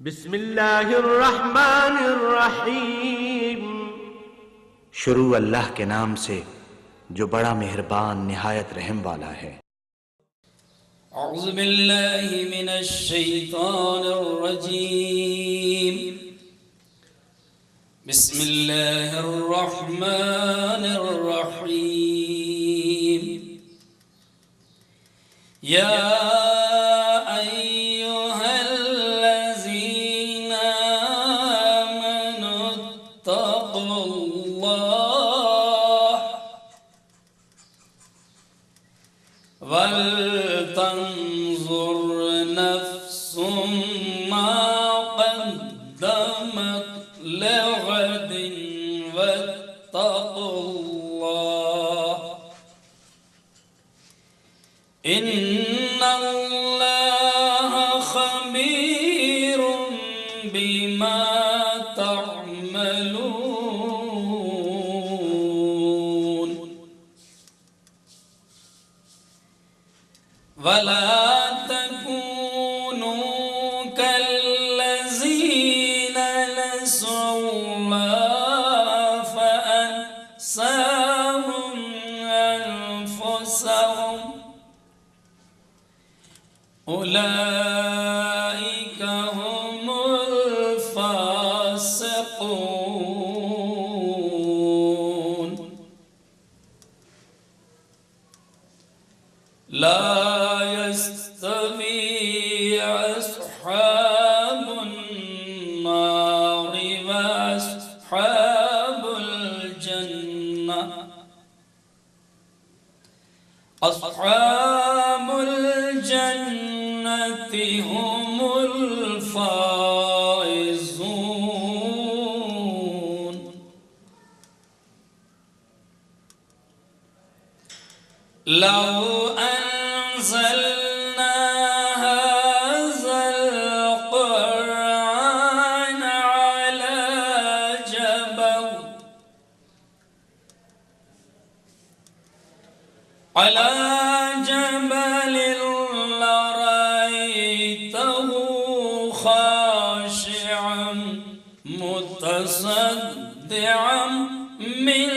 بسم اللہ الرحمن الرحیم۔ شروع اللہ کے نام سے جو بڑا مہربان نہایت رحم والا ہے۔ اعوذ باللہ من الشیطان الرجیم، بسم اللہ الرحمن الرحیم۔ یا وَلْتَنْظُرْ نَفْسٌ مَا قَدَّمَتْ لِغَدٍ وَاتَّقُوا اللَّهَ إِنَّ اللَّهَ خَبِيرٌ بِمَا تَعْمَلُونَ۔ وَلَا تَكُونُوا كَالَّذِينَ نَسُوا اللَّهَ فَأَنسَاهُمْ أَنفُسَهُمْ أُولَئِكَ هُمُ الْفَاسِقُونَ۔ لا يستوي أصحاب النار وأصحاب الجنة، أصحاب الجنة هم الفائزون۔ لو أنزلنا هذا القرآن على جبل لرأيته خاشعا متصدعا من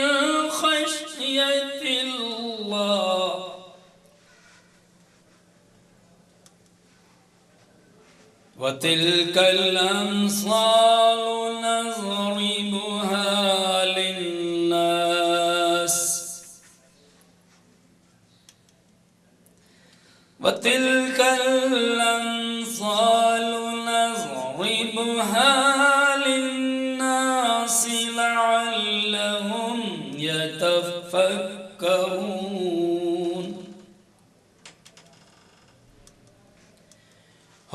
خشية الله، وتلك الأمثال نضربها للناس، وتلك الأمثال نضربها للناس لعلهم يتفكرون۔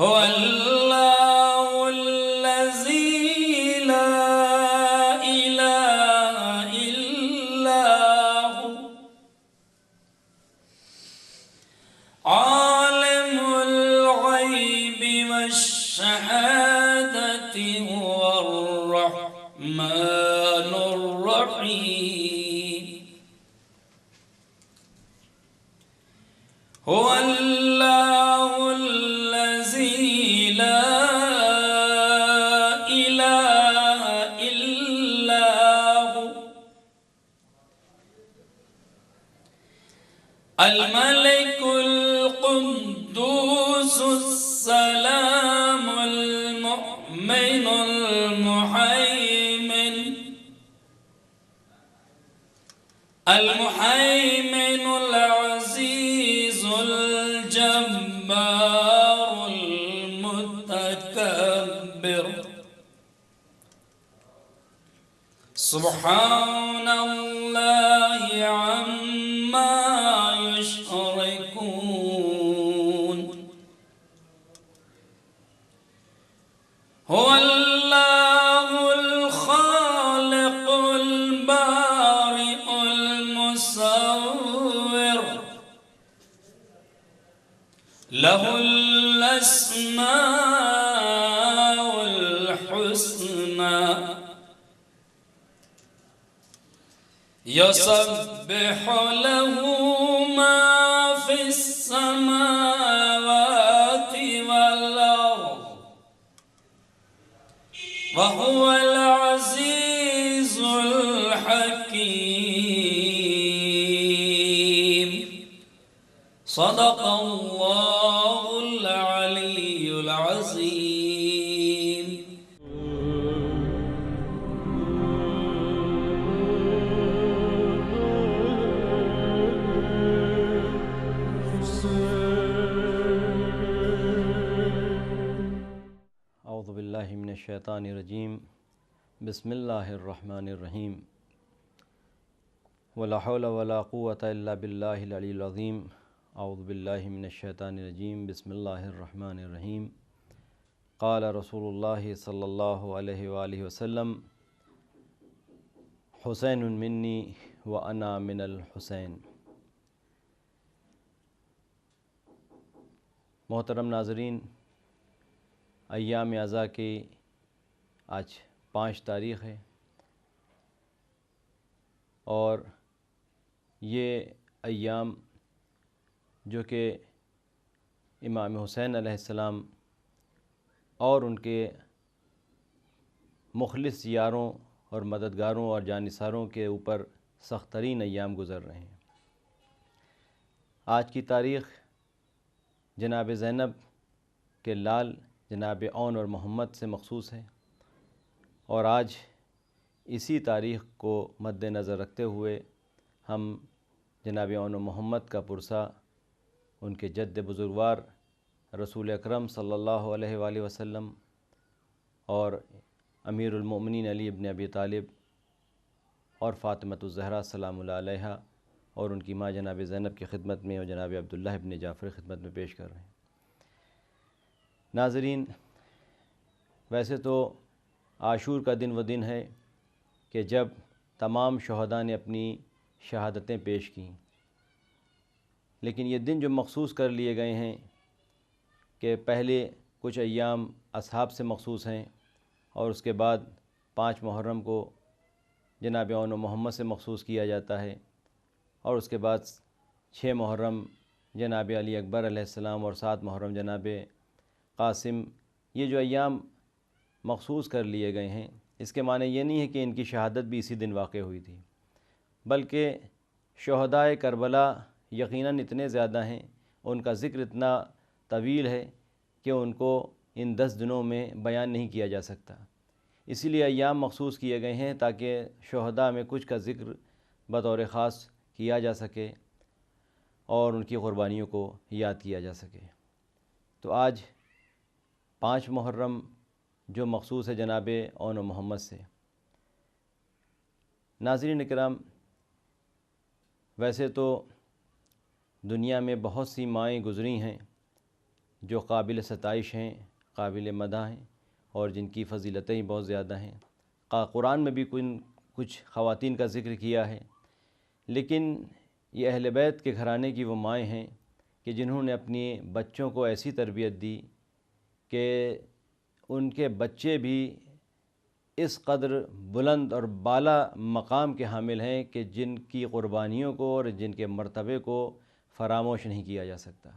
هو الله الذي لا إله إلا هو، عالم الغيب والشهادة، هو الرحمن الرحيم۔ هو الله الذي لا إله إلا هو، الملك القدوس السلام المؤمن المهيمن العزيز الجبار المتكبر، سبحان الله عما يشركون۔ هو الله الخالق البارئ المصور، له الأسماء الحسنى، يسبح له ما في السماوات والأرض، وهو العزيز الحكيم. صدق الله العلي العظيم. اعوذ باللہ من الشیطان الرجیم. بسم اللہ الرحمن الرحیم. ولا حول ولا قوة الا باللہ العلی العظیم. اعوذ باللہ من الشیطان الرجیم. بسم اللہ الرحمن الرحیم. قال رسول اللہ صلی اللہ علیہ وآلہ وسلم: حسین منی وانا من الحسین. محترم ناظرین، ایام اعزا کی آج 5 تاریخ ہے، اور یہ ایام جو کہ امام حسین علیہ السلام اور ان کے مخلص یاروں اور مددگاروں اور جانثاروں کے اوپر سخت ترین ایام گزر رہے ہیں. آج کی تاریخ جناب زینب کے لال جناب اون اور محمد سے مخصوص ہے، اور آج اسی تاریخ کو مد نظر رکھتے ہوئے ہم جناب اون و محمد کا پرسہ ان کے جد بزرگوار رسول اکرم صلی اللہ علیہ وآلہ وسلم اور امیر المؤمنین علی ابن ابی طالب اور فاطمۃ الزہرا سلام اللہ علیہا اور ان کی ماں جناب زینب کی خدمت میں اور جناب عبداللہ ابن جعفر کی خدمت میں پیش کر رہے ہیں. ناظرین، ویسے تو عاشور کا دن وہ دن ہے کہ جب تمام شہداء نے اپنی شہادتیں پیش کیں، لیکن یہ دن جو مخصوص کر لیے گئے ہیں کہ پہلے کچھ ایام اصحاب سے مخصوص ہیں، اور اس کے بعد 5 محرم کو جناب اون و محمد سے مخصوص کیا جاتا ہے، اور اس کے بعد 6 محرم جناب علی اکبر علیہ السلام اور 7 محرم جناب قاسم. یہ جو ایام مخصوص کر لیے گئے ہیں، اس کے معنی یہ نہیں ہے کہ ان کی شہادت بھی اسی دن واقع ہوئی تھی، بلکہ شہدائے کربلا یقیناً اتنے زیادہ ہیں، ان کا ذکر اتنا طویل ہے کہ ان کو ان 10 دنوں میں بیان نہیں کیا جا سکتا. اسی لیے ایام مخصوص کیے گئے ہیں تاکہ شہداء میں کچھ کا ذکر بطور خاص کیا جا سکے اور ان کی قربانیوں کو یاد کیا جا سکے. تو آج 5 محرم جو مخصوص ہے جناب اون و محمد سے. ناظرین اکرام، ویسے تو دنیا میں بہت سی مائیں گزری ہیں جو قابل ستائش ہیں، قابل مدح ہیں، اور جن کی فضیلتیں ہی بہت زیادہ ہیں. قرآن میں بھی کچھ خواتین کا ذکر کیا ہے، لیکن یہ اہل بیت کے گھرانے کی وہ مائیں ہیں کہ جنہوں نے اپنی بچوں کو ایسی تربیت دی کہ ان کے بچے بھی اس قدر بلند اور بالا مقام کے حامل ہیں کہ جن کی قربانیوں کو اور جن کے مرتبے کو فراموش نہیں کیا جا سکتا.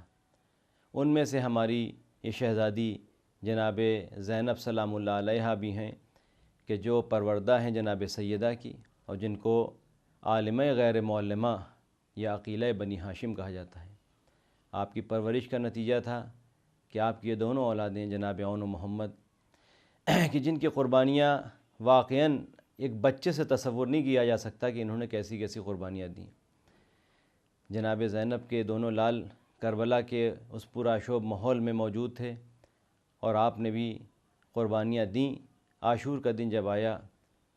ان میں سے ہماری یہ شہزادی جناب زینب سلام اللہ علیہا بھی ہیں کہ جو پروردہ ہیں جناب سیدہ کی، اور جن کو عالمہ غیر معلمہ یا عقیلہ بنی ہاشم کہا جاتا ہے. آپ کی پرورش کا نتیجہ تھا کہ آپ کی یہ دونوں اولادیں جناب اون و محمد کہ جن کی قربانیاں واقعاً ایک بچے سے تصور نہیں کیا جا سکتا کہ انہوں نے کیسی کیسی قربانیاں دیں. جناب زینب کے دونوں لال کربلا کے اس پرآشوب ماحول میں موجود تھے، اور آپ نے بھی قربانیاں دیں. عاشور کا دن جب آیا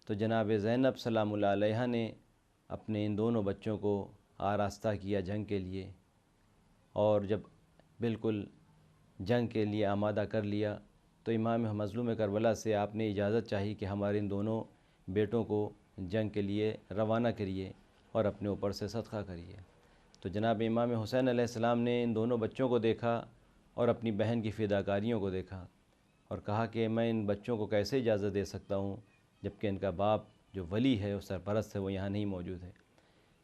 تو جناب زینب سلام اللہ علیہا نے اپنے ان دونوں بچوں کو آراستہ کیا جنگ کے لیے، اور جب بالکل جنگ کے لیے آمادہ کر لیا تو امام مظلوم کربلا سے آپ نے اجازت چاہی کہ ہمارے ان دونوں بیٹوں کو جنگ کے لیے روانہ کریے اور اپنے اوپر سے صدقہ کریے. تو جناب امام حسین علیہ السلام نے ان دونوں بچوں کو دیکھا اور اپنی بہن کی فداکاریوں کو دیکھا، اور کہا کہ میں ان بچوں کو کیسے اجازت دے سکتا ہوں جبکہ ان کا باپ جو ولی ہے اور سرپرست ہے وہ یہاں نہیں موجود ہے.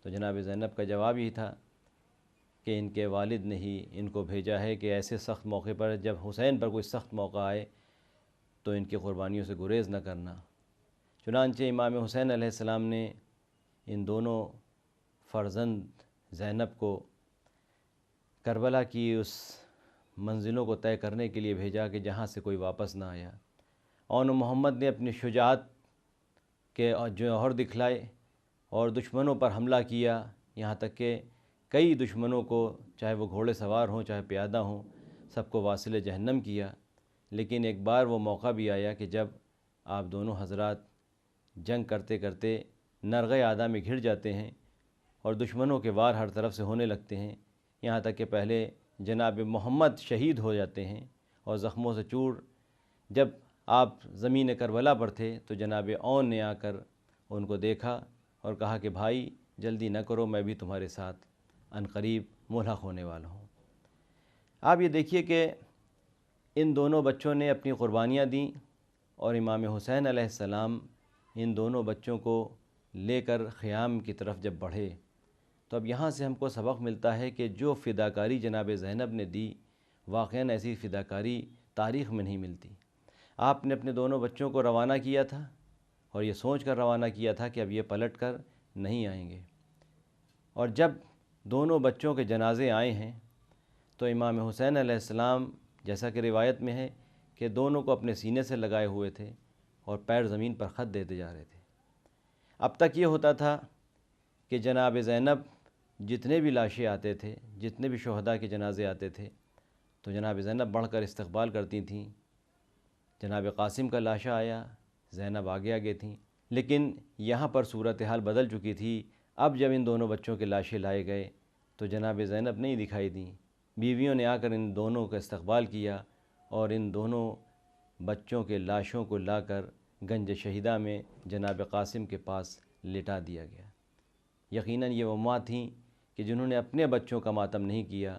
تو جناب زینب کا جواب یہ تھا کہ ان کے والد نے ہی ان کو بھیجا ہے کہ ایسے سخت موقع پر جب حسین پر کوئی سخت موقع آئے تو ان کی قربانیوں سے گریز نہ کرنا۔ چنانچہ امام حسین علیہ السلام نے ان دونوں فرزند زینب کو کربلا کی اس منزلوں کو طے کرنے کے لیے بھیجا کہ جہاں سے کوئی واپس نہ آیا۔ اون محمد نے اپنی شجاعت کے جوہر دکھلائے اور دشمنوں پر حملہ کیا، یہاں تک کہ کئی دشمنوں کو، چاہے وہ گھوڑے سوار ہوں چاہے پیادہ ہوں، سب کو واصل جہنم کیا۔ لیکن ایک بار وہ موقع بھی آیا کہ جب آپ دونوں حضرات جنگ کرتے کرتے نرغِ اعداء میں گھر جاتے ہیں اور دشمنوں کے وار ہر طرف سے ہونے لگتے ہیں، یہاں تک کہ پہلے جناب محمد شہید ہو جاتے ہیں اور زخموں سے چور۔ جب آپ زمین کربلا پر تھے تو جناب اون نے آ کر ان کو دیکھا اور کہا کہ بھائی جلدی نہ کرو، میں بھی تمہارے ساتھ عنقریب ملحق ہونے والا ہوں۔ آپ یہ دیکھیے کہ ان دونوں بچوں نے اپنی قربانیاں دیں اور امام حسین علیہ السلام ان دونوں بچوں کو لے کر خیام کی طرف جب بڑھے تو اب یہاں سے ہم کو سبق ملتا ہے کہ جو فداکاری جناب زینب نے دی، واقعاً ایسی فداکاری تاریخ میں نہیں ملتی۔ آپ نے اپنے دونوں بچوں کو روانہ کیا تھا اور یہ سوچ کر روانہ کیا تھا کہ اب یہ پلٹ کر نہیں آئیں گے، اور جب دونوں بچوں کے جنازے آئے ہیں تو امام حسین علیہ السلام، جیسا کہ روایت میں ہے کہ دونوں کو اپنے سینے سے لگائے ہوئے تھے اور پیر زمین پر خط دیتے جا رہے تھے۔ اب تک یہ ہوتا تھا کہ جناب زینب جتنے بھی لاشیں آتے تھے، جتنے بھی شہداء کے جنازے آتے تھے تو جناب زینب بڑھ کر استقبال کرتی تھیں۔ جناب قاسم کا لاشا آیا، زینب آگے آگے تھیں، لیکن یہاں پر صورتحال بدل چکی تھی۔ اب جب ان دونوں بچوں کے لاشیں لائے گئے تو جناب زینب نہیں دکھائی دیں۔ بیویوں نے آ کر ان دونوں کا استقبال کیا اور ان دونوں بچوں کے لاشوں کو لا کر گنج شہیدہ میں جناب قاسم کے پاس لٹا دیا گیا۔ یقیناً یہ وہ ماں تھیں کہ جنہوں نے اپنے بچوں کا ماتم نہیں کیا،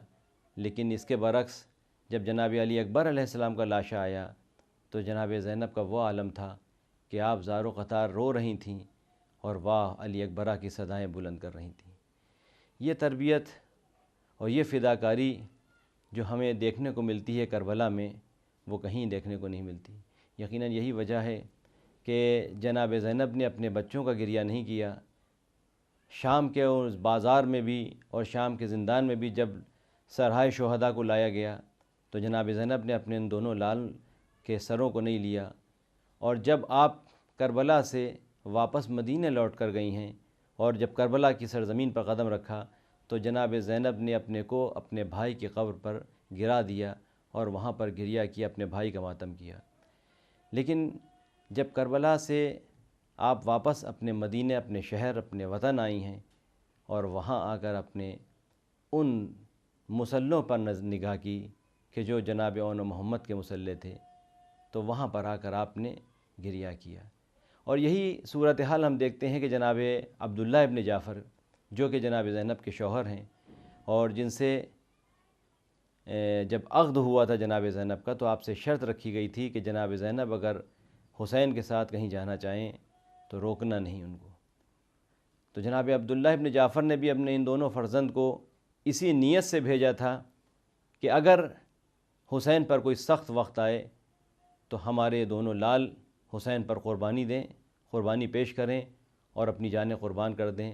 لیکن اس کے برعکس جب جناب علی اکبر علیہ السلام کا لاشا آیا تو جناب زینب کا وہ عالم تھا کہ آپ زار و قطار رو رہی تھیں اور واہ علی اکبرہ کی صدائیں بلند کر رہی تھیں۔ یہ تربیت اور یہ فداکاری جو ہمیں دیکھنے کو ملتی ہے کربلا میں، وہ کہیں دیکھنے کو نہیں ملتی۔ یقیناً یہی وجہ ہے کہ جناب زینب نے اپنے بچوں کا گریہ نہیں کیا۔ شام کے اس بازار میں بھی اور شام کے زندان میں بھی جب سرہائے شہداء کو لایا گیا تو جناب زینب نے اپنے ان دونوں لال کے سروں کو نہیں لیا، اور جب آپ کربلا سے واپس مدینہ لوٹ کر گئی ہیں اور جب کربلا کی سرزمین پر قدم رکھا تو جناب زینب نے اپنے کو اپنے بھائی کی قبر پر گرا دیا اور وہاں پر گریہ کیا، اپنے بھائی کا ماتم کیا۔ لیکن جب کربلا سے آپ واپس اپنے مدینہ، اپنے شہر، اپنے وطن آئی ہیں اور وہاں آ کر اپنے ان مسلوں پر نگاہ کی کہ جو جناب اون محمد کے مسلح تھے، تو وہاں پر آ کر آپ نے گریہ کیا۔ اور یہی صورتحال ہم دیکھتے ہیں کہ جناب عبداللہ ابن جعفر، جو کہ جناب زینب کے شوہر ہیں اور جن سے جب عقد ہوا تھا جناب زینب کا تو آپ سے شرط رکھی گئی تھی کہ جناب زینب اگر حسین کے ساتھ کہیں جانا چاہیں تو روکنا نہیں ان کو۔ تو جناب عبداللہ ابن جعفر نے بھی اپنے ان دونوں فرزند کو اسی نیت سے بھیجا تھا کہ اگر حسین پر کوئی سخت وقت آئے تو ہمارے دونوں لال حسین پر قربانی دیں، قربانی پیش کریں اور اپنی جانیں قربان کر دیں۔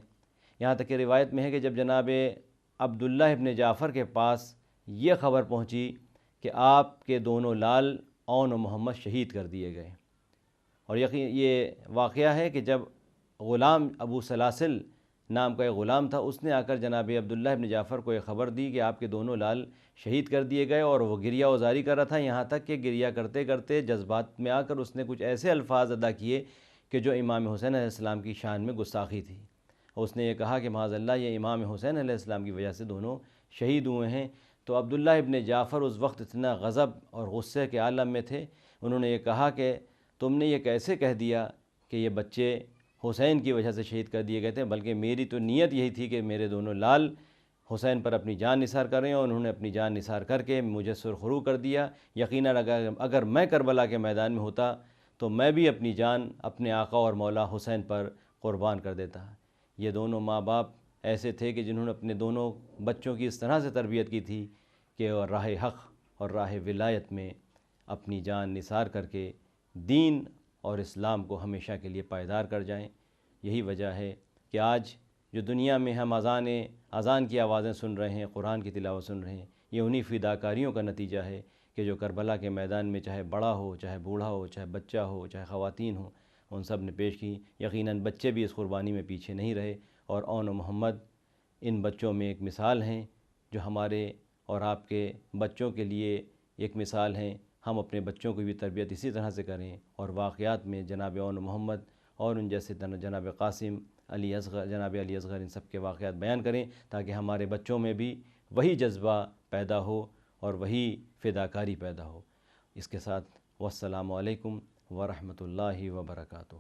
یہاں تک کہ روایت میں ہے کہ جب جناب عبداللہ ابن جعفر کے پاس یہ خبر پہنچی کہ آپ کے دونوں لال اون و محمد شہید کر دیے گئے، اور یہ واقعہ ہے کہ جب غلام ابو سلاسل نام کا ایک غلام تھا، اس نے آ کر جناب عبداللہ ابن جعفر کو یہ خبر دی کہ آپ کے دونوں لال شہید کر دیے گئے، اور وہ گریہ وزاری کر رہا تھا، یہاں تک کہ گریہ کرتے کرتے جذبات میں آ کر اس نے کچھ ایسے الفاظ ادا کیے کہ جو امام حسین علیہ السلام کی شان میں گستاخی تھی، اور اس نے یہ کہا کہ معاذ اللہ یہ امام حسین علیہ السلام کی وجہ سے دونوں شہید ہوئے ہیں۔ تو عبداللہ ابن جعفر اس وقت اتنا غضب اور غصے کے عالم میں تھے، انہوں نے یہ کہا کہ تم نے یہ کیسے کہہ دیا کہ یہ بچے حسین کی وجہ سے شہید کر دیے گئے تھے، بلکہ میری تو نیت یہی تھی کہ میرے دونوں لال حسین پر اپنی جان نثار کریں، اور انہوں نے اپنی جان نثار کر کے مجھے سرخرو کر دیا۔ یقیناً اگر میں کربلا کے میدان میں ہوتا تو میں بھی اپنی جان اپنے آقا اور مولا حسین پر قربان کر دیتا۔ یہ دونوں ماں باپ ایسے تھے کہ جنہوں نے اپنے دونوں بچوں کی اس طرح سے تربیت کی تھی کہ راہ حق اور راہ ولایت میں اپنی جان نثار کر کے دین اور اسلام کو ہمیشہ کے لیے پائیدار کر جائیں۔ یہی وجہ ہے کہ آج جو دنیا میں ہم اذان کی آوازیں سن رہے ہیں، قرآن کی تلاوت سن رہے ہیں، یہ انہی فداکاریوں کا نتیجہ ہے کہ جو کربلا کے میدان میں چاہے بڑا ہو، چاہے بوڑھا ہو، چاہے بچہ ہو، چاہے خواتین ہوں، ان سب نے پیش کی۔ یقیناً بچے بھی اس قربانی میں پیچھے نہیں رہے، اور اون و محمد ان بچوں میں ایک مثال ہیں جو ہمارے اور آپ کے بچوں کے لیے ایک مثال ہیں۔ ہم اپنے بچوں کی بھی تربیت اسی طرح سے کریں، اور واقعات میں جناب اون و محمد اور ان جیسے جناب قاسم، جناب علی اصغر، ان سب کے واقعات بیان کریں، تاکہ ہمارے بچوں میں بھی وہی جذبہ پیدا ہو اور وہی فداکاری پیدا ہو۔ اس کے ساتھ والسلام علیکم ورحمۃ اللہ وبرکاتہ۔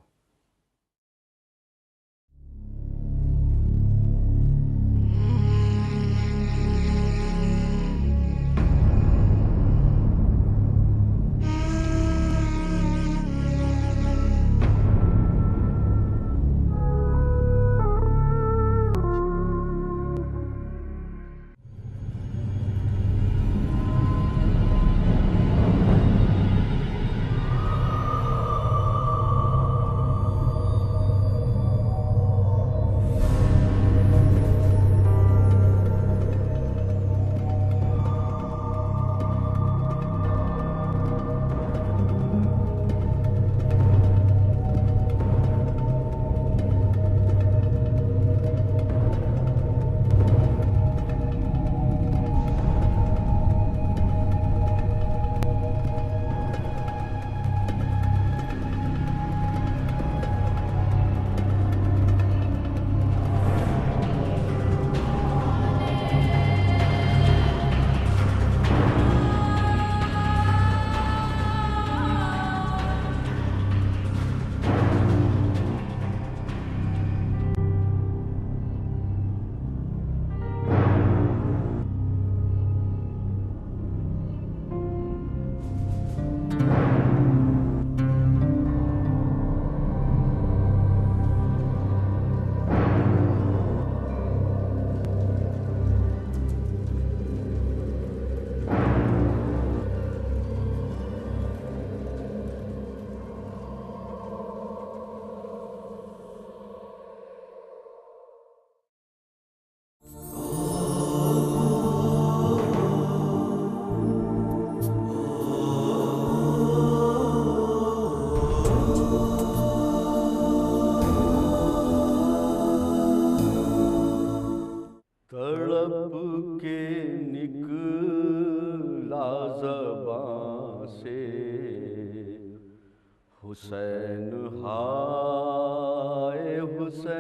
حسین ہائے حسین،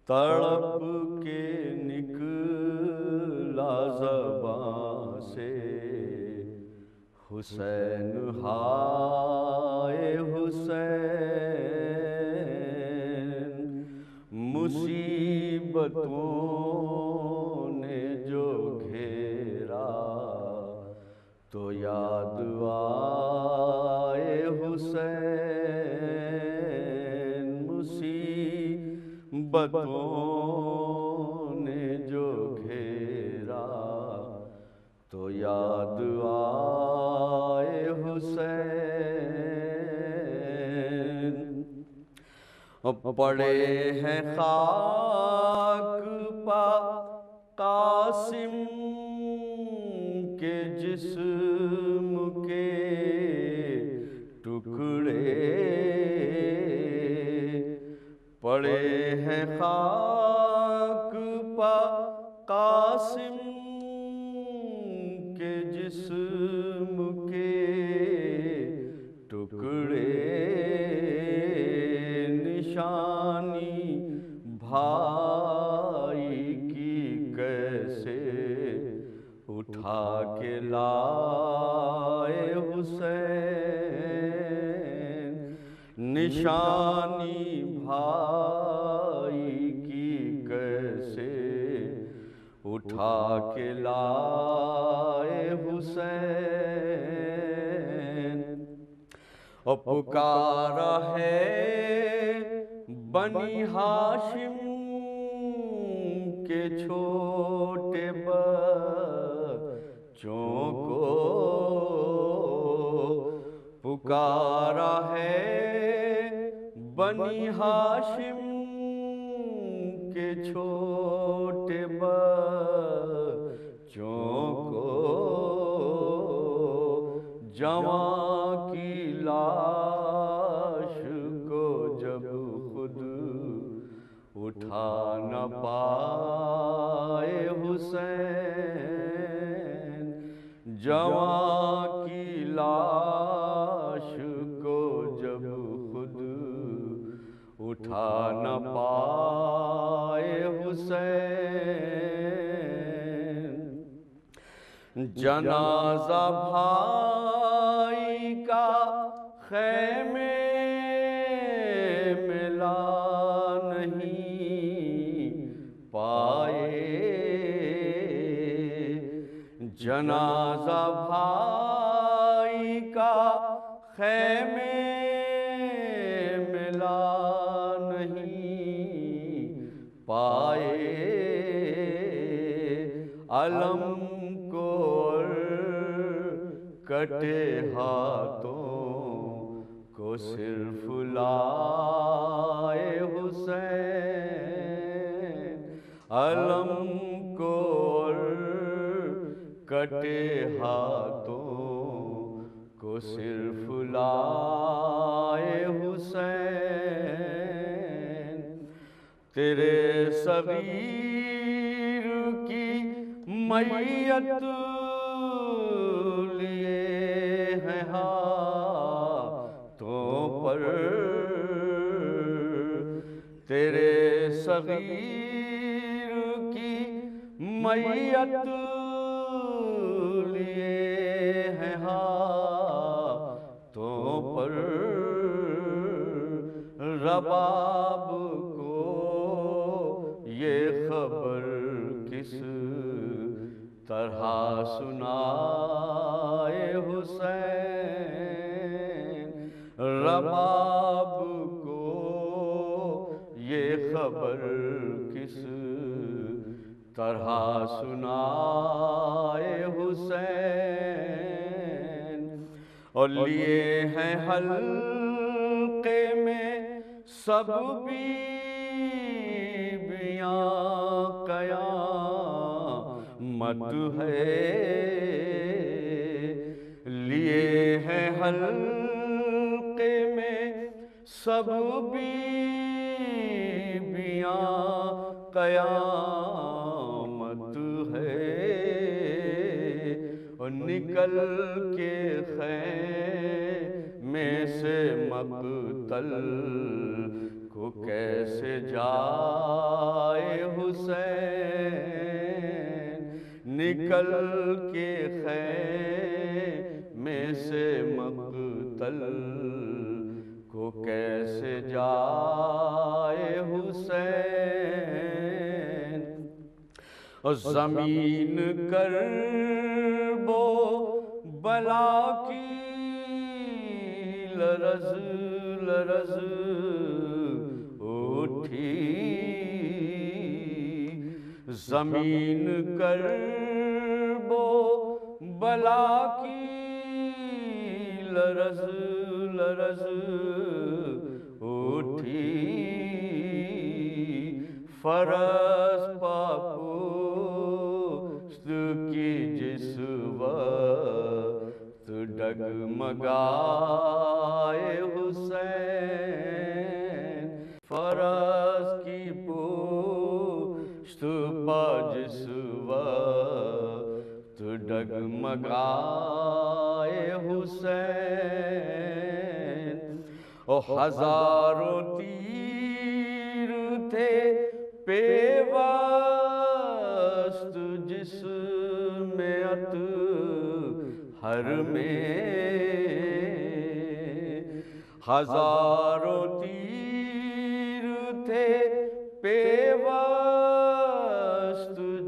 تڑپ کے نکلا زبان سے، حسین ہائے حسین، مصیبتوں نے جو گھیرا تو یاد آئے حسین، مصیبتوں نے جو گھیرا تو یاد آئے حسین، پڑے ہیں خاک پا قاسم کے جسم کے ٹکڑے، پڑے ہیں خاک پا قاسم کے جسم کے ٹکڑے، نشانی بھائی کی کیسے اٹھا کے لائے حسین، نشانی بھائی کی کیسے اٹھا کے لائے حسین، اور پکارا ہے بنی ہاشم کے چھوٹے بچوں کو، پکارا ہے بنی ہاشم کے چھوٹے بچوں کو، جوان کی لاش کو جب خود اٹھا نہ پائے حسین، جوان کی لاش کو جب خود اٹھا نہ پائے حسین، جنازہ بھائی کا خیمے میں لا نہیں پائے، جنازہ بھائی کا خیمے میں لا نہیں پائے، علم کو کٹے ہاتھوں کو صرف لائے حسین، علم کو کٹے ہاتھوں کو صرف لائے حسین، تیرے صغیر کی میت لیے ہیں ہاتھوں پر، تیرے صغیر کی میت لیے ہیں ہاتھوں پر، رباب کو یہ خبر کس طرح سنائے حسین، رباب کو یہ خبر کس طرح سنائے حسین، اور لیے ہیں حلقے میں سب بیویاں قیامت ہے، لیے ہیں حلقے میں سب بیویاں قیامت ہے، اور نکل کے خیمے سے مقتل کو کیسے جائے حسین، نکل کے خیمے سے مقتل کو کیسے جائے حسین، اور زمین کرب و بلا کی لرز لرز اٹھی، زمین کرب و بلا کی لرز لرز اٹھی، فرس پاپوست کی جس وقت ڈگمگائے حسین، فرس کی پوشت پا جس وقت ڈگمگائے حسین، اور ہزاروں تیر تھے پیوست جسم اطہر میں، ہزاروں تیر تھے پیوست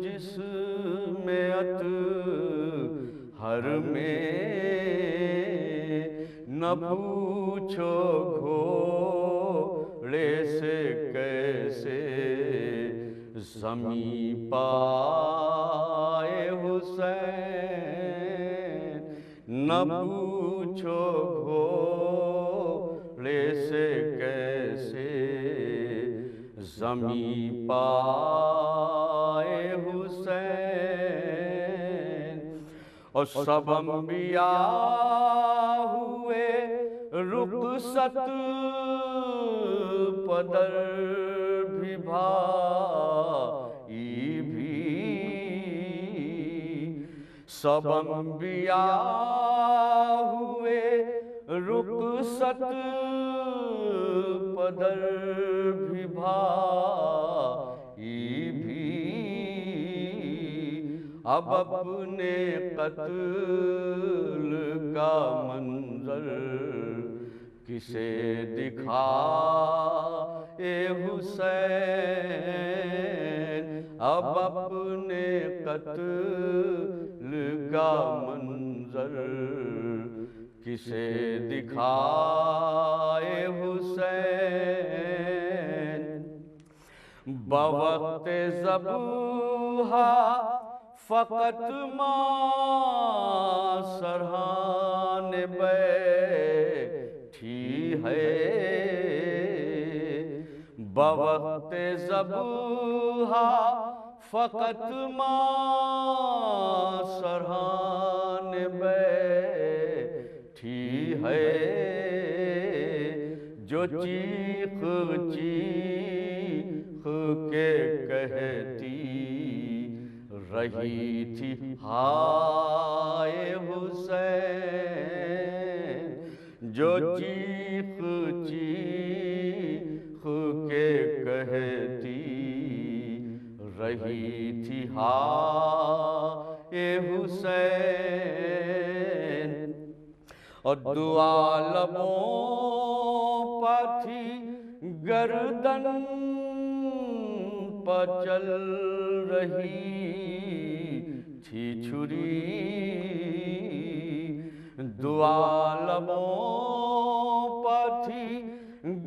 جسم اطہر میں، نہ پوچھو گھوڑے سے کیسے زمیں پائے حسین، نہ پوچھو پوچھو گھوڑے سے کیسے زمیں پائے حسین، اور سب انبیاء ہوئے رخصت پدر بھی بھائی بھی، سب انبیاء ہوئے رخصت پدر بھی بھائی بھی، اب اپنے قتل کا منظر کسے دکھائے حسین، اب اپنے قتل کا منظر کسے دکھائے حسین، بوقت ذبح فقط ماں سرحان بیٹھی ہے، بوقت ذبح فقط ماں سرحان بیٹھی ہے، جو چیخ چیخ کے کہتی رہی تھی ہائے حسین، جو چیخ چیخ کے کہتی رہی تھی ہائے حسین، اور دعا لبوں پر تھی گردن پر چل رہی تھی چھری، دعا لبوں پر تھی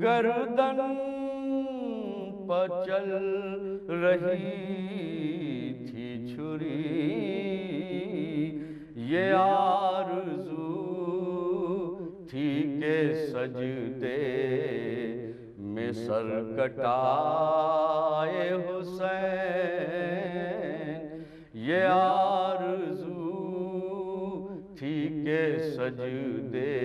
گردن پر چل رہی تھی چھری، یہ آرزو تھی کہ سجدے میں سر کٹائے حسین، یہ آرزو تھی کہ سجدے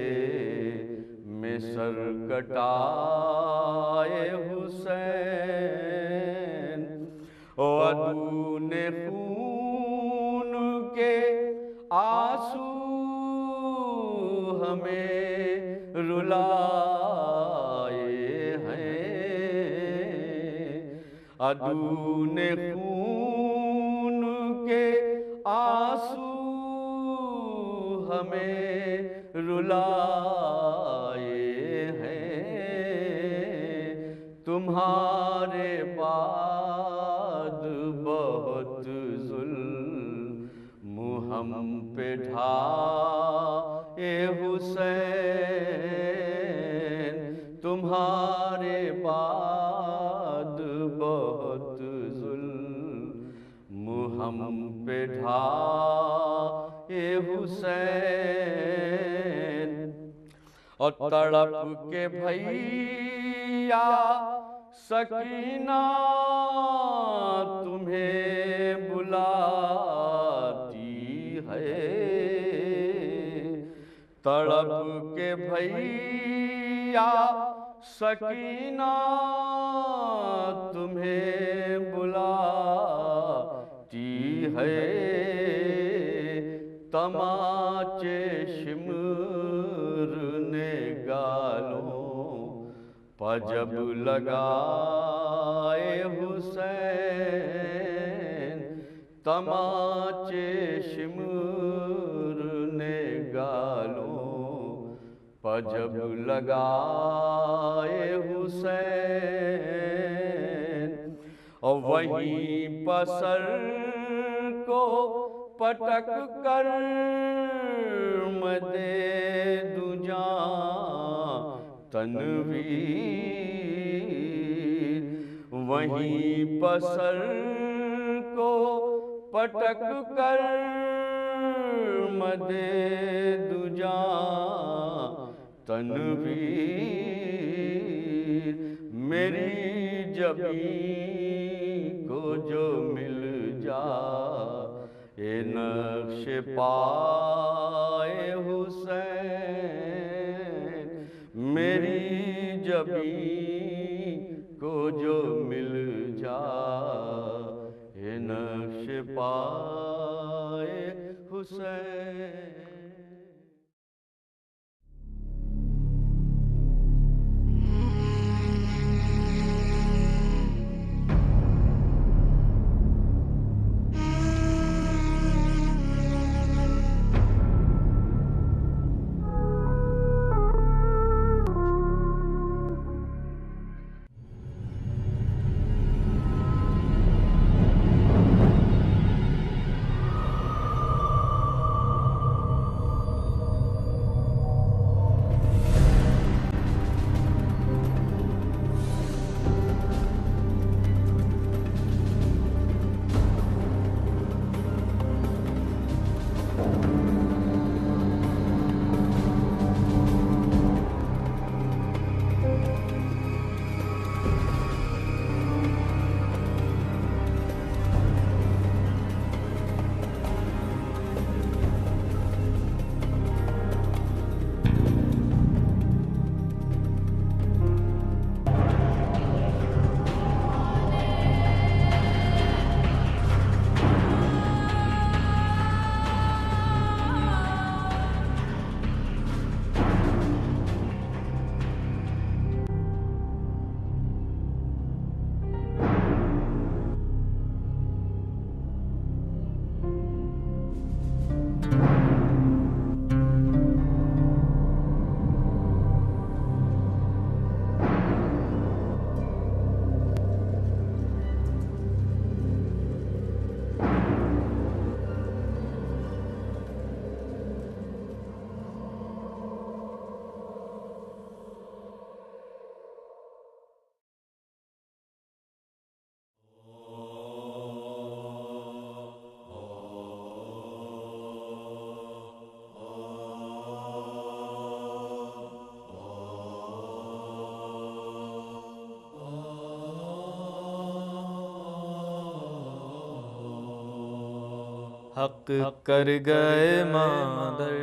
میں سر کٹائے حسین، عدو نے خون کے آنسو ہمیں رلائے ہیں، عدو نے خون کے آنسو ہمیں رلائے ہیں، تمہارے بعد بہت ظلم ہم پہ ڈھائے حسین، تمہارے بعد بہت ظلم ہم پہ ڈھائے حسین، اور تڑپ کے بھیا سکینہ تمہیں بلاتی ہے، تڑپ کے بھیا سکینہ تمہیں بلاتی ہے، تماچے شمر نے گالوں پر جب لگائے حسین، تماچے شمر نے گالوں پر جب لگائے حسین، اور وہیں پر سر کو پٹک کر میں دے دوں جان تنویر، وہیں پر سر کو پٹک کر مدے دجا تنویر میری جبیں کو جو مل جا اے نقش پائے حسین میری جبیں کو جو مل جا اے نقش پائے حسین. حق کر گئے مادر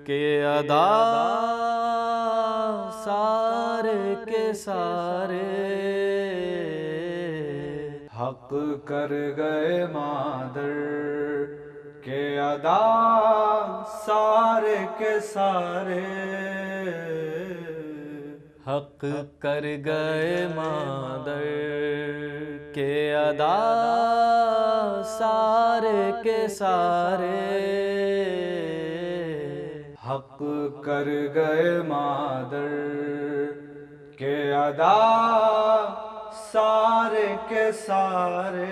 کے ادا سارے کے سارے، حق کر گئے مادر کے ادا سارے کے سارے، حق کر گئے مادر کے ادا سارے کے سارے، حق کر گئے مادر کے ادا سارے کے سارے،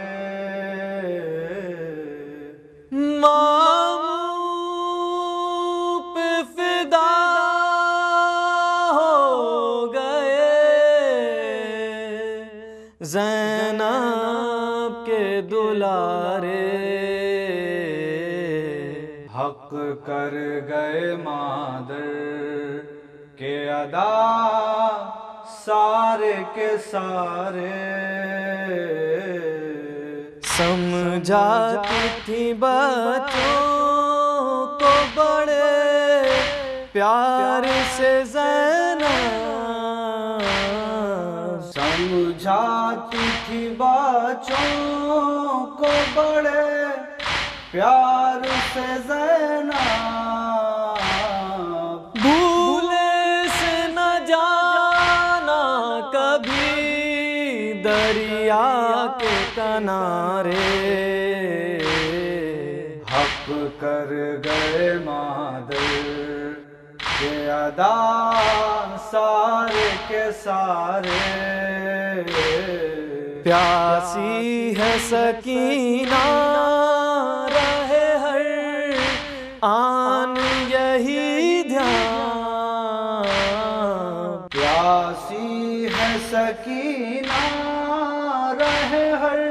ماموں پہ فدا ہو گئے زینب کے دلارے، حق کر گئے مادر کے ادا سارے کے سارے، سمجھاتی تھی بچوں کو بڑے پیار سے زینب، سمجھاتی تھی بچوں کو بڑے پیار سے زینب، بھولے سے نہ جانا کبھی دریا کے کنارے، حق کر گئے مادر کے ادا سارے کے سارے، پیاسی ہے سکینہ رہے ہر آن یہی دھیان، پیاسی ہے سکینہ رہے ہر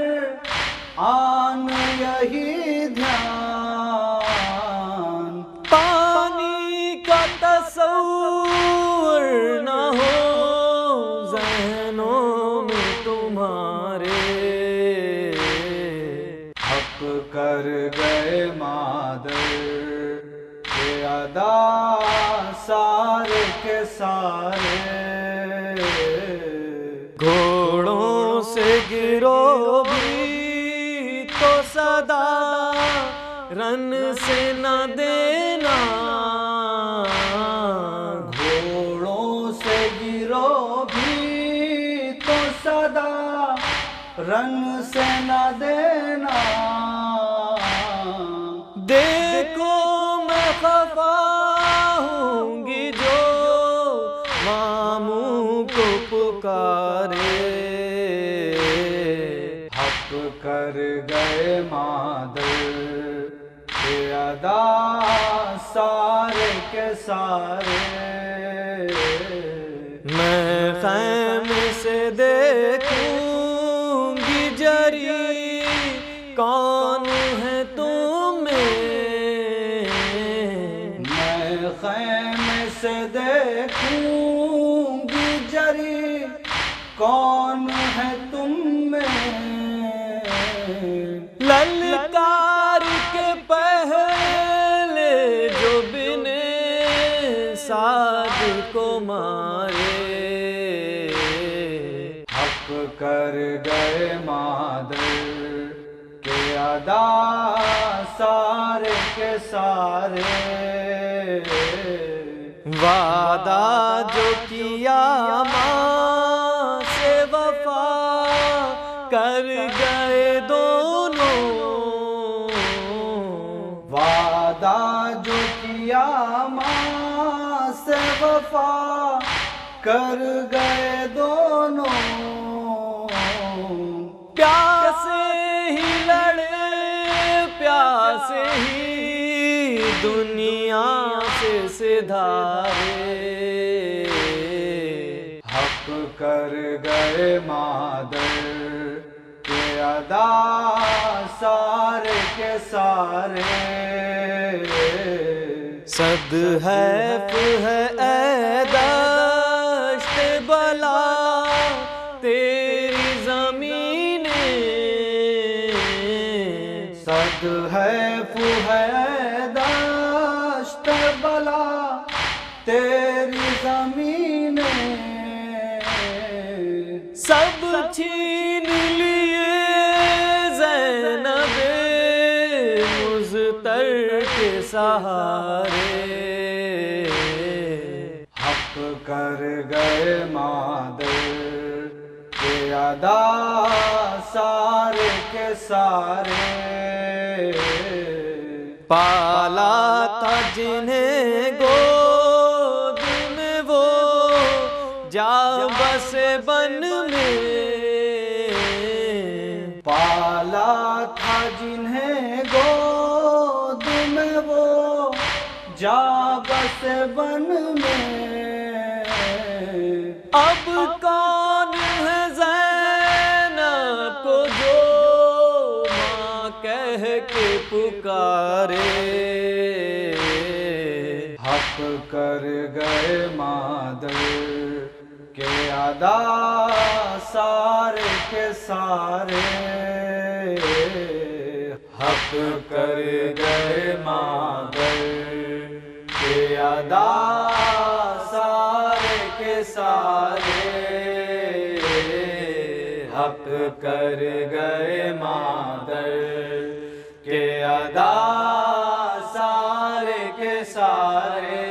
آن یہی دھیان، سارے، گھوڑوں سے گرو بھی تو صدا رن سے نہ دینا، گھوڑوں سے گرو بھی تو صدا رن سے نہ دینا، دیکھو میں خفا ہوں گی جو ماموں کو پکارے، حق کر گئے مادر کے ادا سارے کے سارے، میں خیمے سے دیکھوں گی جری کون ہے تم میں، میں خیمے سے دیکھوں گی جری کون ہے تم میں، للکار کے پہلے جو بنے سعد کو مارے، حق کر گئے مادر کے ادا سارے کے سارے، وعدہ جو کیا ماں سے وفا کر گئے دونوں، وعدہ جو کیا ماں سے وفا کر گئے دونوں، پیاسے ہی لڑے پیاسے ہی دنیا سے سدھارے، حق کر گئے مادر کے ادا سارے کے سارے، صد حیف ہے اے دشت بلا تیری زمینیں، صد حیف ہے اے دشت بلا تیری زمینیں، سب چھین لیے زینب مضطر کے سہارے، حق کر گئے مادر کے ادا سارے کے سارے، پالا تھا جنہیں گود میں وہ جا بسے بن میں، پالا تھا جنہیں گود میں وہ جا بسے بن میں، اب کون ہے زینب کو جو ماں کہہ کے پکارے، حق کر گئے مادر کے ادا سارے کے سارے، حق کر گئے مادر کے ادا سارے کے سارے، حق کر گئے مادر کے ادا سارے کے سارے۔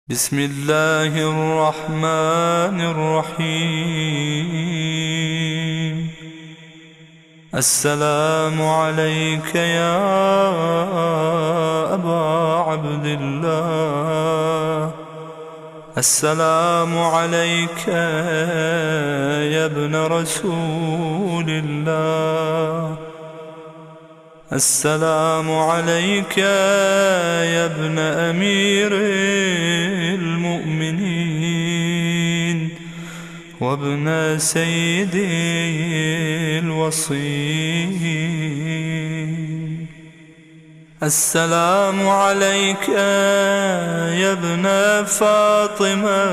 بسم الله الرحمن الرحيم. السلام عليك يا أبا عبد الله، السلام عليك يا ابن رسول الله، السلام عليك يا ابن أمير المؤمنين وابن سيدي الوصيين. السلام عليك يا ابن فاطمة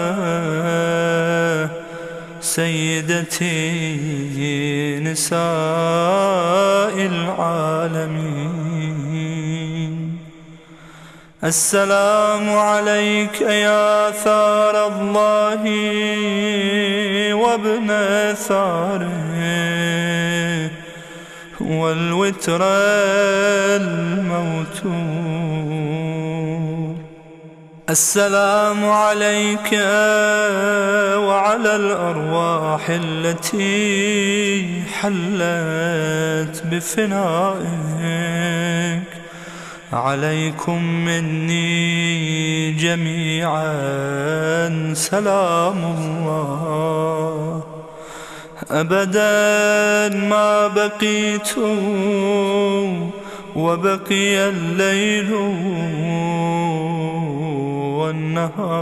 سيدتي نساء العالمين. السلام عليك يا ثار الله وابن ثاره والوتر الموتور. السلام عليك وعلى الأرواح التي حلت بفنائك. عليكم مني جميعا سلام الله أبدا ما بقيت وبقي الليل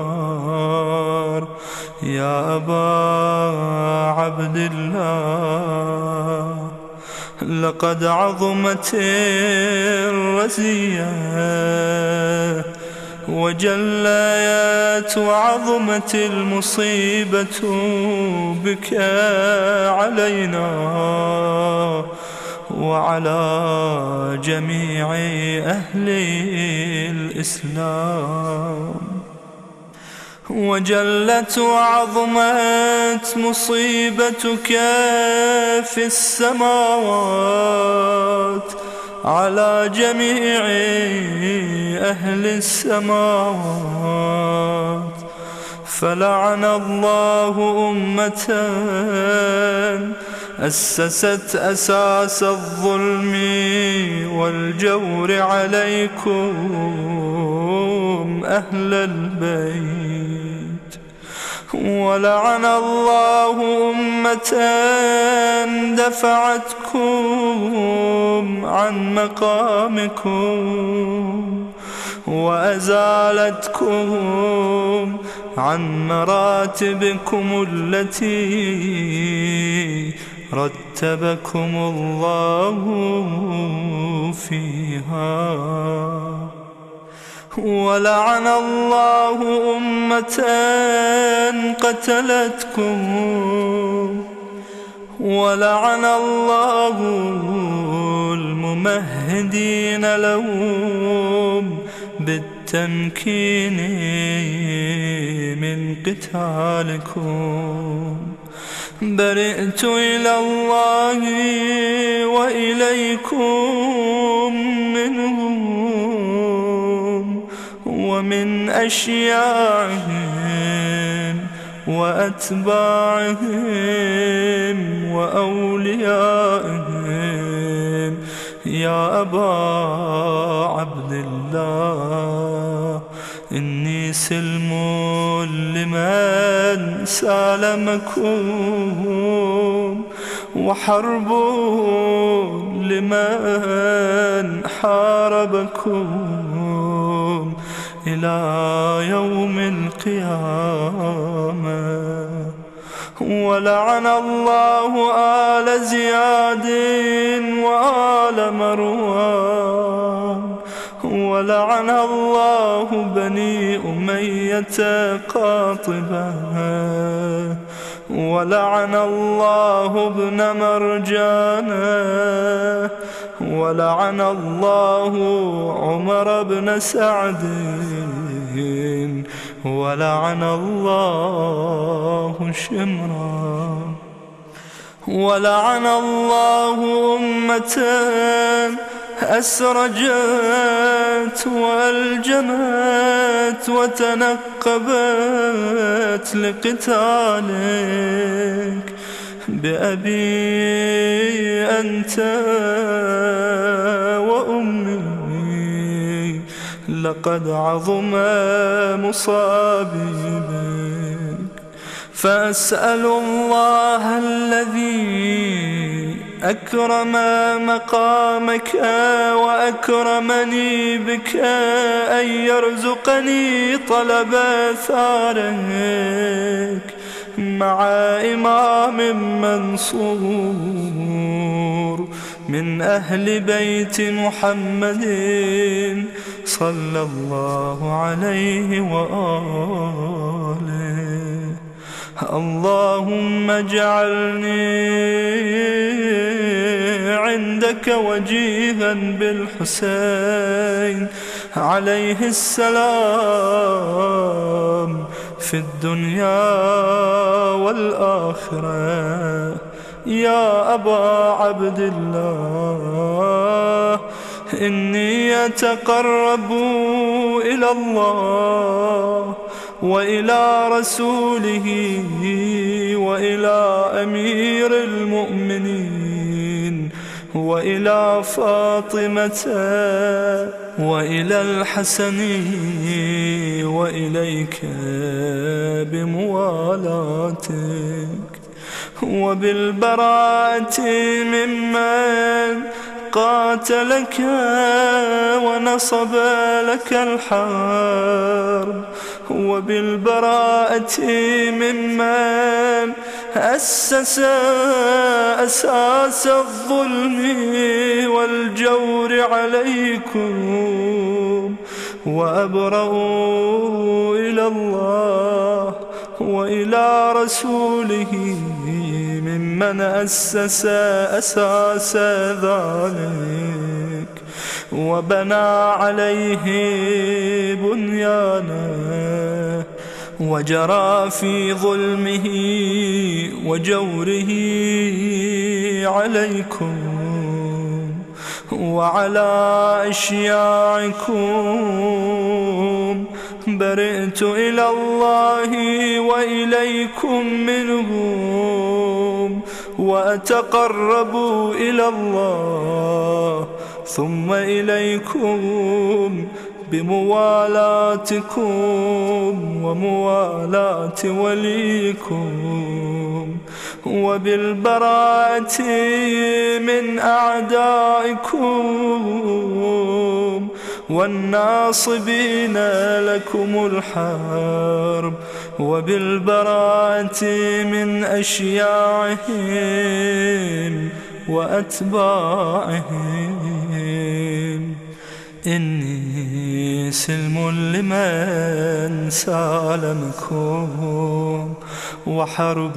والنهار يا أبا عبد الله. لقد عظمت الرزية وجليت وعظمت المصيبة بك علينا وعلى جميع أهل الإسلام. وجلت وعظمت مصيبتك في السماوات على جميع أهل السماوات. فلعن الله أمة أسست أساس الظلم والجور عليكم أهل البيت. ولعن الله أمة دفعتكم عن مقامكم وأزالتكم عن مراتبكم التي رتبكم الله فيها. ولعن الله أمة قتلتكم. ولعن الله الممهدين لهم بالتمكين من قتالكم. برئت إلى الله وإليكم منهم ومن أشياعهم وأتباعهم وأوليائهم يا أبا عبد الله. إني سلم لمن سالمكم وحرب لمن حاربكم إلى يوم القيامة. ولعن الله آل زياد وآل مروان. ولعن الله بني أمية قاطبة. ولعن الله ابن مرجان. ولعن الله عمر بن سعد. ولعن الله شمرا. ولعن الله أمة أسرجت وألجمت وتنقبت لقتالك بأبي أنت وأمي لقد عظم مصابي بك فأسأل الله الذي أكرم مقامك وأكرمني بك أن يرزقني طلب ثارك مع إمام منصور من أهل بيت محمد صلى الله عليه وآله. اللهم اجعلني عندك وجيها بالحسين عليه السلام في الدنيا والآخرة يا أبا عبد الله. إني أتقرب إلى الله وإلى رسوله وإلى أمير المؤمنين وإلى فاطمة وإلى الحسن وإليك بموالاتك وبالبراءة ممن قاتلك ونصب لك الحرب وبالبراءة ممن أسس أساس الظلم والجور عليكم وأبرأ إلى الله وإلى رسوله ممن أسس أساس ذلك وبنى عليه بنيانه وجرى في ظلمه وجوره عليكم وعلى أشياعكم. برئت إلى الله وإليكم منهم وأتقرب إلى الله ثم إليكم بموالاتكم وموالاة وليكم وبالبراءة من أعدائكم والناصبين لكم الحرب وبالبراءة من أشياعهم وأتباعهم. إني سلم لمن سالمكم وحرب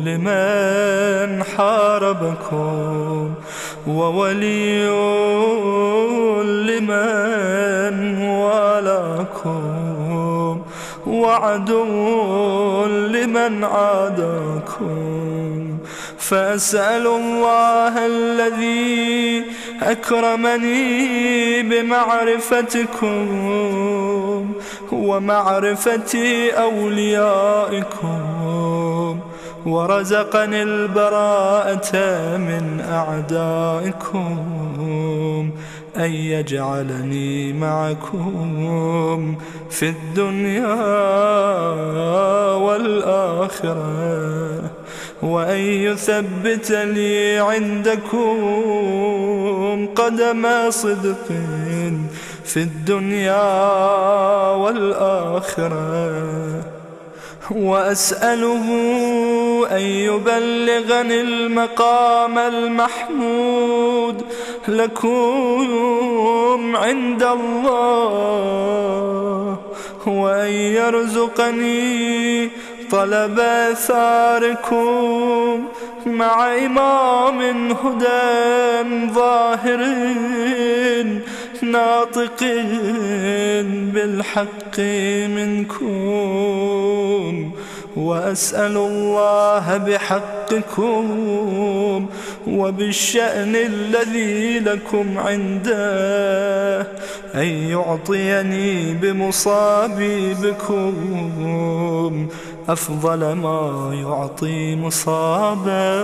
لمن حاربكم وولي لمن والاكم وعدو لمن عاداكم. فأسأل الله الذي أكرمني بمعرفتكم ومعرفة أوليائكم ورزقني البراءة من أعدائكم أن يجعلني معكم في الدنيا والآخرة وأن يثبت لي عندكم قدم صدق في الدنيا والآخرة. وأسأله أن يبلغني المقام المحمود لكم عند الله وأن يرزقني طلب ثاركم مع إمام هدى ظاهر ناطق بالحق منكم وأسأل الله بحقكم وبالشأن الذي لكم عنده أن يعطيني بمصابي بكم أفضل ما يعطي مصابا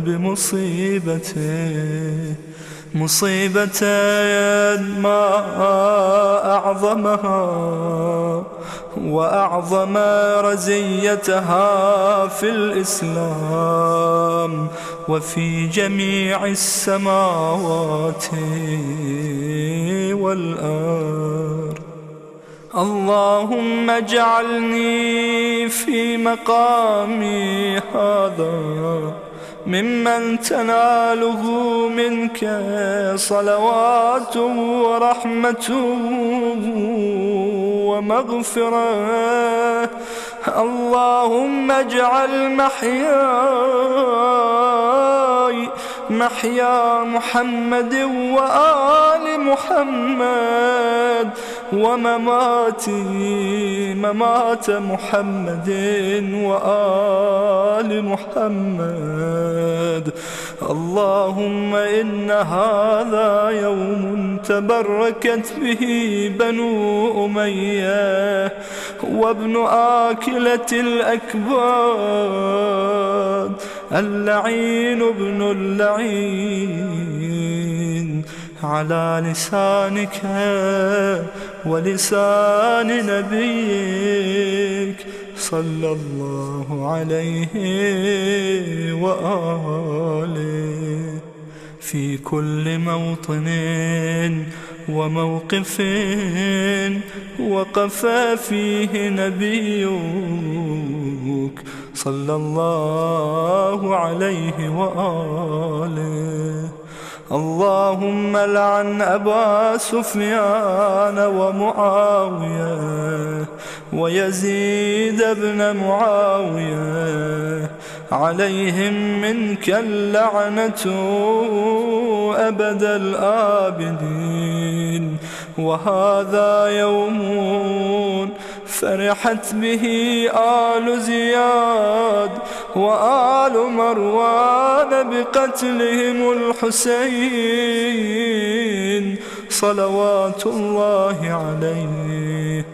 بمصيبته، مصيبة ما أعظمها وأعظم رزيتها في الإسلام وفي جميع السماوات والأرض. اللهم اجعلني في مقامي هذا ممن تناله منك صلوات ورحمة ومغفرة. اللهم اجعل محياي محيا محمد وآل محمد ومماتي ممات محمد وآل محمد. اللهم إن هذا يوم تبركت به بنو أمية وابن آكلة الأكباد اللعين ابن اللعين على لسانك ولسان نبيك صلى الله عليه وآله في كل موطن وموقف وقف فيه نبيك صلى الله عليه وآله. اللهم لعن أبا سفيان ومعاوية ويزيد بن معاوية عليهم منك اللعنة أبد الآبدين. وهذا يوم فرحت به آل زياد وآل مروان بقتلهم الحسين صلوات الله عليه.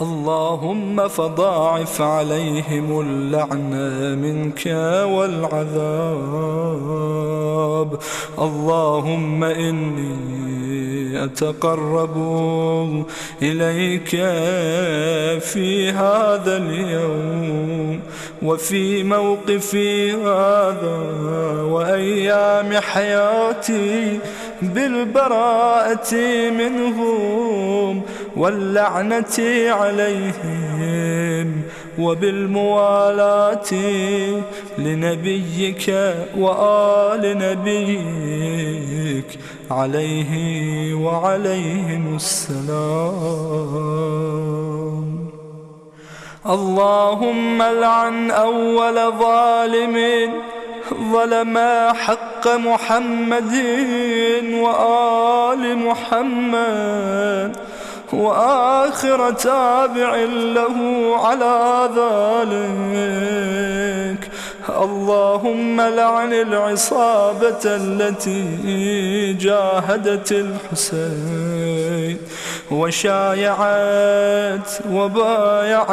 اللهم فضاعف عليهم اللعنة منك والعذاب. اللهم إني أتقرب إليك في هذا اليوم وفي موقفي هذا وأيام حياتي بالبراءة منهم واللعنة عليهم وبالموالاة لنبيك وآل نبيك عليه وعليهم السلام. اللهم لعن أول ظالم ظلم حق محمد وآل محمد وآخر تابع له على ذلك. اللهم لعن العصابة التي جاهدت الحسين وشايعت وبايعت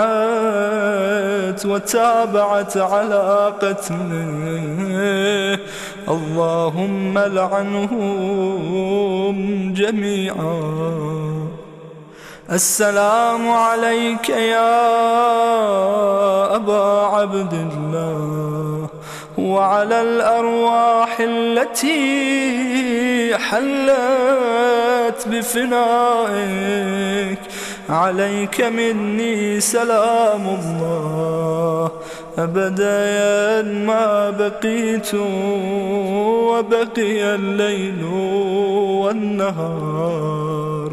وتابعت على قتله. اللهم لعنهم جميعا. السلام عليك يا أبا عبد الله وعلى الأرواح التي حلت بفنائك. عليك مني سلام الله أبدا ما بقيت وبقي الليل والنهار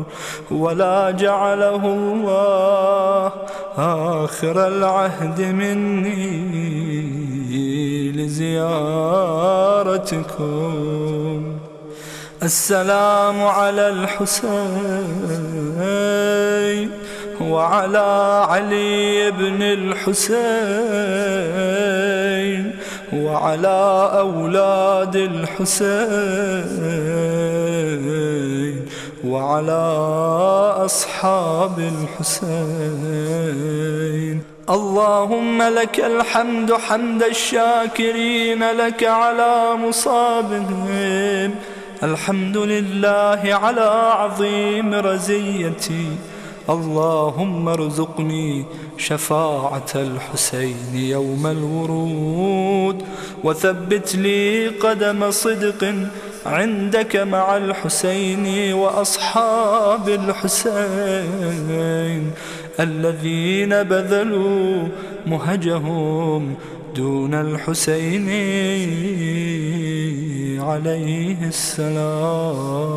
ولا جعله الله آخر العهد مني لزيارتكم. السلام على الحسين وعلى علي بن الحسين وعلى أولاد الحسين وعلى أصحاب الحسين. اللهم لك الحمد حمد الشاكرين لك على مصابهم. الحمد لله على عظيم رزيتي. اللهم ارزقني شفاعة الحسين يوم الورود، وثبت لي قدم صدق عندك مع الحسين وأصحاب الحسين الذين بذلوا مهجهم دون الحسين عليه السلام.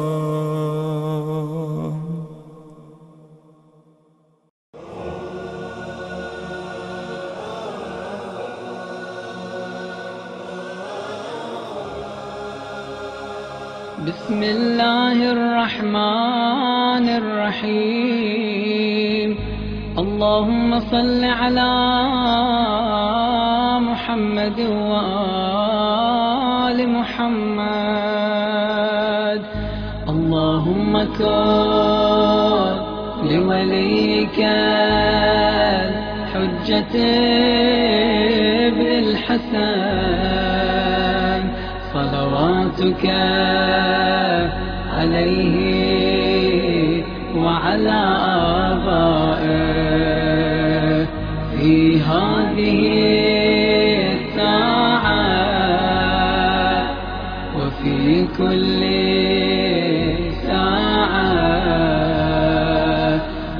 بسم الله الرحمن الرحيم. اللهم صل على محمد وآل محمد. اللهم كن لوليك الحجة ابن الحسن صلواتك عليه وعلى آبائه في هذه الساعة وفي كل ساعة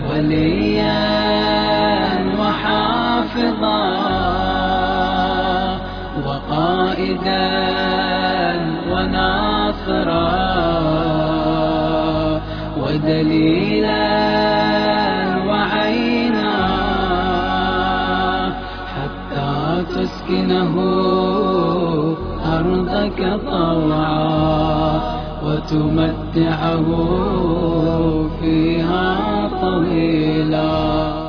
وليا وحافظا وقائدا وناصرا ودليلا وعينا حتى تسكنه أرضك طوعا وتمتعه فيها طويلا.